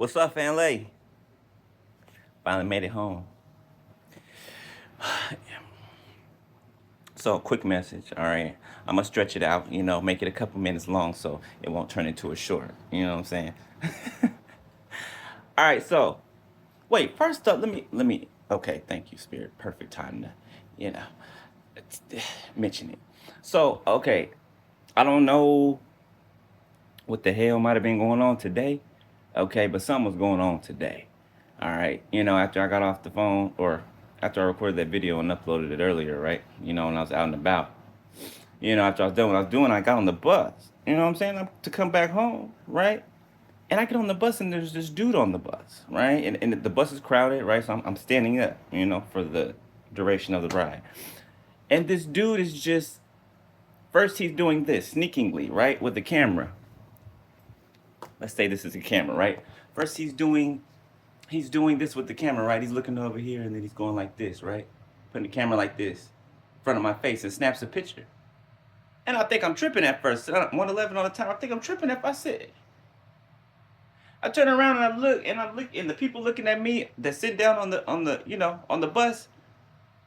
What's up, family? Finally made it home. So, quick message, all right? I'm gonna stretch it out, make it a couple minutes long so it won't turn into a short. You know what I'm saying? All right, so wait, first up, okay, thank you, Spirit. Perfect time to, you know, mention it. So, okay, I don't know what the hell might have been going on today, okay, but something was going on today. All right, after I got off the phone or after I recorded that video and uploaded it earlier, right? When I was out and about, after I was done what I was doing, I got on the bus. You know what I'm saying? To come back home, right? And I get on the bus and there's this dude on the bus, right? And the bus is crowded, right? So I'm standing up, for the duration of the ride. And this dude is just, first he's doing this sneakingly, right? With the camera. Let's say this is a camera, right? First he's doing this with the camera, right? He's looking over here and then he's going like this, right? Putting the camera like this in front of my face and snaps a picture. And I think I'm tripping at first. 111 all the time. I think I'm tripping if I sit. I turn around and I look and the people looking at me that sit down on the bus.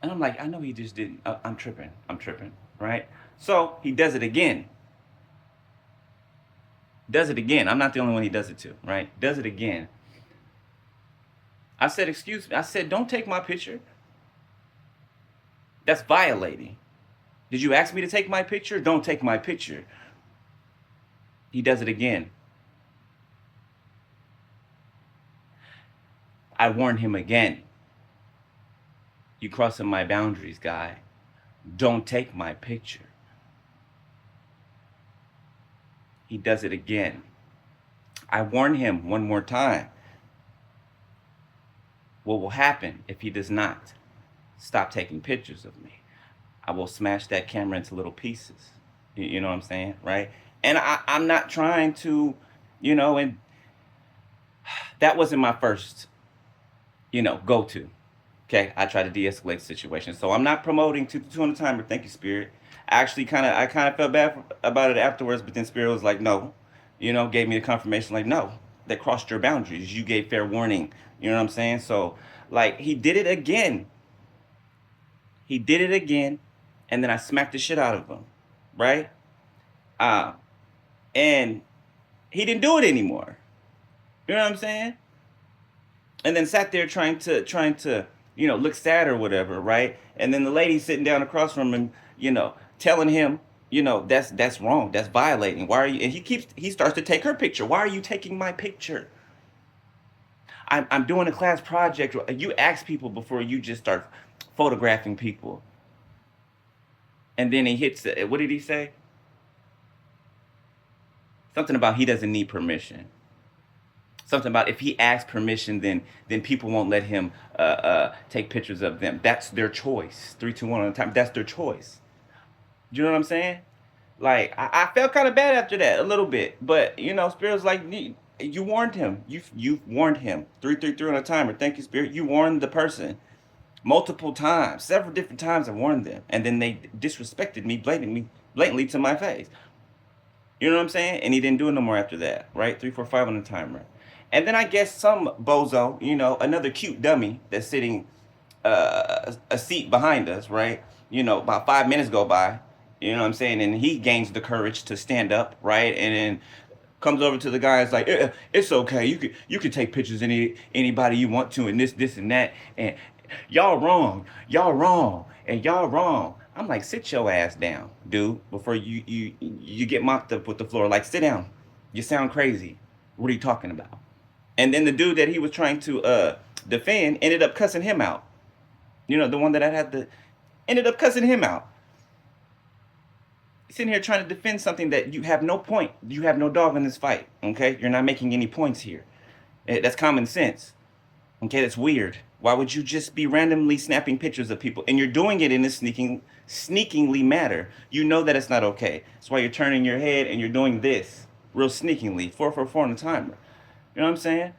And I'm like, I know he just didn't. I'm tripping. I'm tripping, right? So he does it again. Does it again. I'm not the only one he does it to, right? Does it again. I said, excuse me. I said, don't take my picture. That's violating. Did you ask me to take my picture? Don't take my picture. He does it again. I warned him again. You crossing my boundaries, guy. Don't take my picture. He does it again. I warn him one more time. What will happen if he does not stop taking pictures of me? I will smash that camera into little pieces. You know what I'm saying? Right? And I'm not trying to, and that wasn't my first, go to. Okay, I try to de-escalate the situation. So I'm not promoting two on the timer. Thank you, Spirit. I kind of felt bad about it afterwards, but then Spirit was like, no, gave me the confirmation, like, no, that crossed your boundaries. You gave fair warning. You know what I'm saying? So, like, he did it again. He did it again, and then I smacked the shit out of him, right? Uh, and he didn't do it anymore. You know what I'm saying? And then sat there trying to look sad or whatever, right? And then the lady sitting down across from him, telling him, that's wrong, that's violating. Why are you? And he starts to take her picture. Why are you taking my picture? I'm doing a class project. You ask people before you just start photographing people. And then he hits it. What did he say? Something about he doesn't need permission. Something about if he asks permission, then people won't let him take pictures of them. That's their choice. 3, 2, 1 on a time. That's their choice. You know what I'm saying? Like I felt kind of bad after that a little bit, but Spirit was like, you warned him. You warned him. 3, 3, 3 on a timer. Thank you, Spirit. You warned the person multiple times, several different times. I warned them, and then they disrespected me blatantly to my face. You know what I'm saying? And he didn't do it no more after that, right? 3, 4, 5 on the timer. And then I guess some bozo, another cute dummy that's sitting a seat behind us, right? About 5 minutes go by, you know what I'm saying? And he gains the courage to stand up, right? And then comes over to the guy. It's like, it's okay. You could take pictures of anybody you want to, and this and that. And y'all wrong, and y'all wrong. I'm like, sit your ass down, dude, before you get mopped up with the floor. Like, sit down. You sound crazy. What are you talking about? And then the dude that he was trying to defend ended up cussing him out. The one that I had to ended up cussing him out. Sitting here trying to defend something that you have no point. You have no dog in this fight. Okay, you're not making any points here. That's common sense. Okay, that's weird. Why would you just be randomly snapping pictures of people? And you're doing it in a sneakingly manner. You know that it's not okay. That's why you're turning your head and you're doing this real sneakingly. 4, 4, 4 on the timer. You know what I'm saying?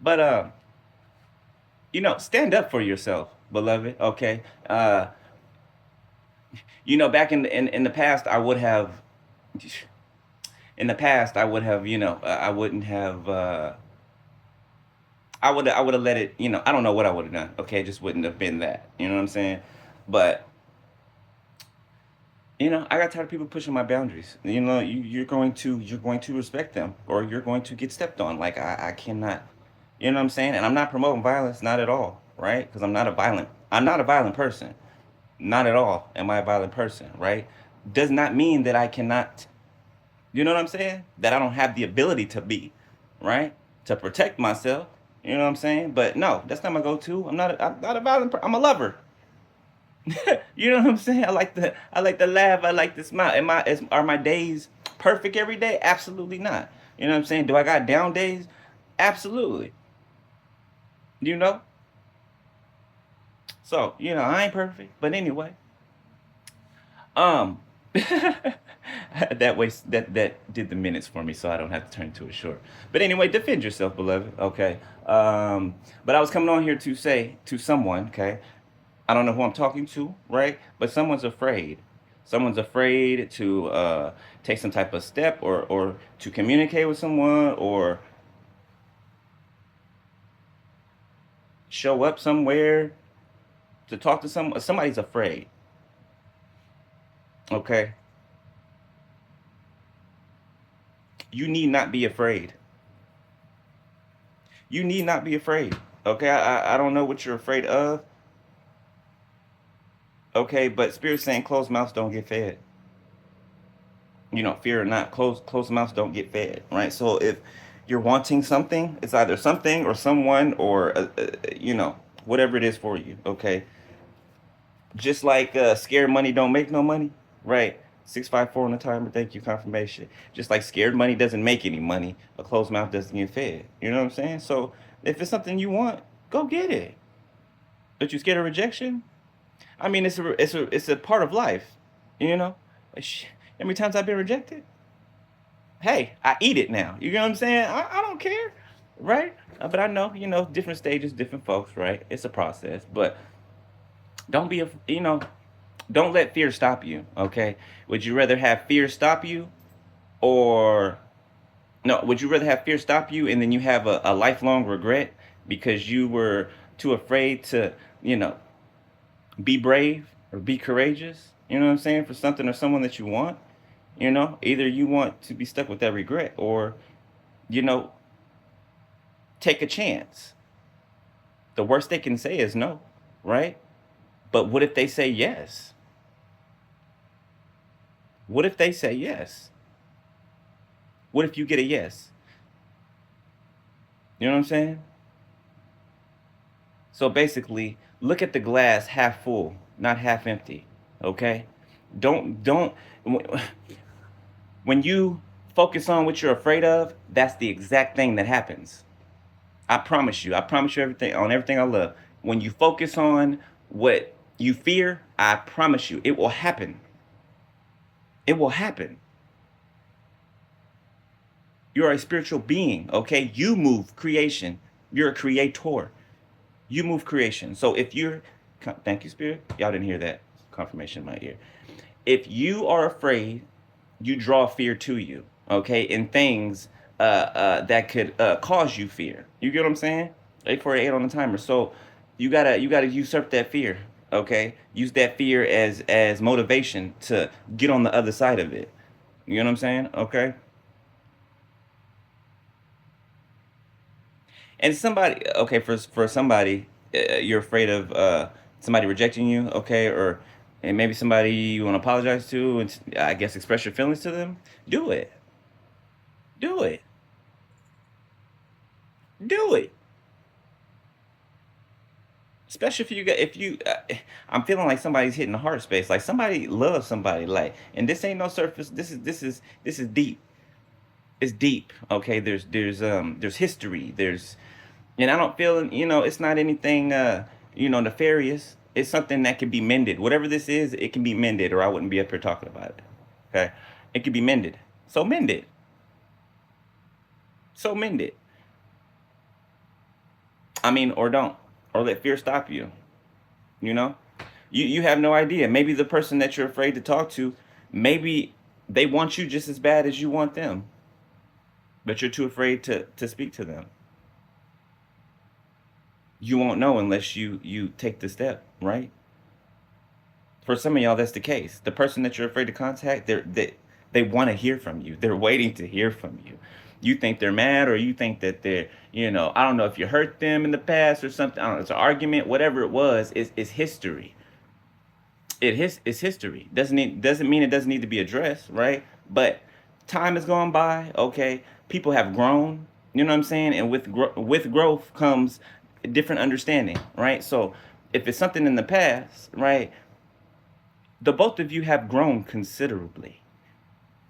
But stand up for yourself, beloved. Okay. Back in the past, I would have. In the past, I would have. I wouldn't have. I would have let it, I don't know what I would have done. Okay, it just wouldn't have been that. You know what I'm saying? But I got tired of people pushing my boundaries. You're going to respect them, or you're going to get stepped on. Like I cannot, you know what I'm saying? And I'm not promoting violence, not at all, right? Because I'm not a violent person, not at all. Am I a violent person, right? Does not mean that I cannot. You know what I'm saying? That I don't have the ability to be, right? To protect myself. You know what I'm saying? But no, that's not my go-to. I'm not a violent. I'm a lover. You know what I'm saying? I like to laugh. I like to smile. Are my days perfect every day? Absolutely not. You know what I'm saying? Do I got down days? Absolutely. You know. So I ain't perfect, but anyway, um, that way that did the minutes for me, so I don't have to turn it to a short. But anyway, defend yourself, beloved. Okay. But I was coming on here to say to someone. Okay, I don't know who I'm talking to, right? But someone's afraid. Someone's afraid to take some type of step, or to communicate with someone, or show up somewhere to talk to someone. Somebody's afraid. Okay, you need not be afraid. You need not be afraid. Okay, I don't know what you're afraid of. Okay, but Spirit's saying closed mouths don't get fed. Fear or not, closed mouths don't get fed, right? So if you're wanting something, it's either something or someone, or whatever it is for you. Okay, just like scared money don't make no money, right? 654 on the timer. Thank you, confirmation. Just like scared money doesn't make any money, a closed mouth doesn't get fed. You know what I'm saying? So if it's something you want, go get it. But you scared of rejection? I mean, it's a part of life. You know, Sh- how many times I've been rejected? Hey, I eat it now. You know what I'm saying? I don't care, right? But I know, different stages, different folks, right? It's a process, but don't be, don't let fear stop you. Okay? Would you rather have fear stop you, or no? Would you rather have fear stop you and then you have a lifelong regret because you were too afraid to, you know, be brave or be courageous? You know what I'm saying? For something or someone that you want. Either you want to be stuck with that regret, or you know take a chance. The worst they can say is no, right? But what if they say yes? What if they say yes? What if you get a yes? You know what I'm saying? So basically, look at the glass half full, not half empty. Okay? Don't when you focus on what you're afraid of, that's the exact thing that happens. I promise you. I promise you everything I love. When you focus on what you fear, I promise you, it will happen. It will happen. You're a spiritual being, okay? You move creation. You're a creator. You move creation. So if you're, thank you, Spirit. Y'all didn't hear that confirmation in my ear. If you are afraid, you draw fear to you, okay? And things that could cause you fear. You get what I'm saying? 848 on the timer. So you gotta usurp that fear, okay? Use that fear as motivation to get on the other side of it. You know what I'm saying? Okay. And somebody, okay, for somebody, you're afraid of somebody rejecting you, okay, or and maybe somebody you want to apologize to, and I guess express your feelings to them. Do it, do it, do it. Especially if you, I'm feeling like somebody's hitting the heart space, like somebody loves somebody, like, and this ain't no surface. This is deep. It's deep. Okay, there's history. And I don't feel, it's not anything, nefarious. It's something that can be mended. Whatever this is, it can be mended, or I wouldn't be up here talking about it. Okay, it can be mended. So mend it. So mend it. I mean, or don't, or let fear stop you. You know, you have no idea. Maybe the person that you're afraid to talk to, maybe they want you just as bad as you want them, but you're too afraid to speak to them. You won't know unless you take the step, right? For some of y'all, that's the case. The person that you're afraid to contact, they want to hear from you. They're waiting to hear from you. You think they're mad, or you think that they're, I don't know if you hurt them in the past or something. I don't know, it's an argument, whatever it was, is history. It's history. Doesn't mean it doesn't need to be addressed, right? But time has gone by. Okay, people have grown. You know what I'm saying? And with growth comes different understanding, right? So if it's something in the past, right, the both of you have grown considerably.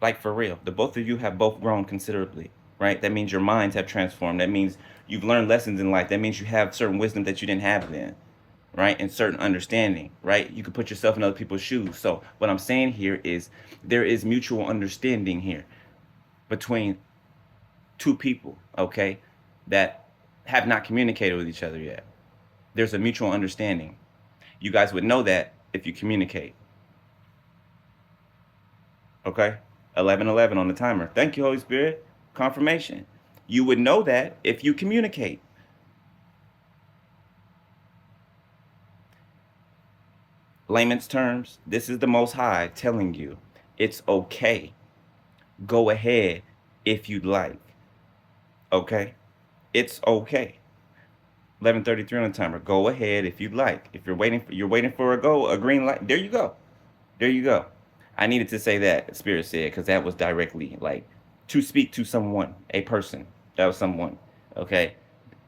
Like, for real, the both of you have both grown considerably, right? That means your minds have transformed. That means you've learned lessons in life. That means you have certain wisdom that you didn't have then, right? And certain understanding, right? You can put yourself in other people's shoes. So what I'm saying here is there is mutual understanding here between two people, okay, that have not communicated with each other yet. There's a mutual understanding. You guys would know that if you communicate. Okay? 11:11 on the timer. Thank you, Holy Spirit. Confirmation. You would know that if you communicate. Layman's terms, this is the Most High telling you it's okay. Go ahead if you'd like. Okay? It's okay. 11:33 on the timer. Go ahead if you'd like. If you're waiting for a green light. There you go. There you go. I needed to say that, Spirit said, because that was directly like to speak to someone, a person. That was someone. Okay.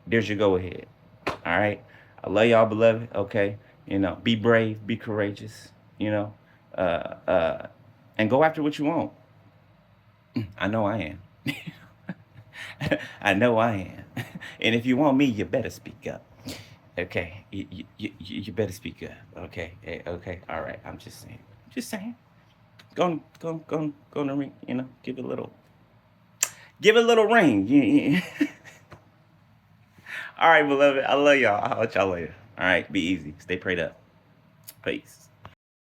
There's your go ahead. All right. I love y'all, beloved. Okay. Be brave, be courageous, you know, uh, uh, and go after what you want. I know I am. I know I am. And if you want me, you better speak up. Okay. You better speak up. Okay. Okay. All right. I'm just saying. Just saying. Go on the ring, give it a little ring. Yeah. All right, beloved. I love y'all. I'll let y'all later. All right, be easy. Stay prayed up. Peace.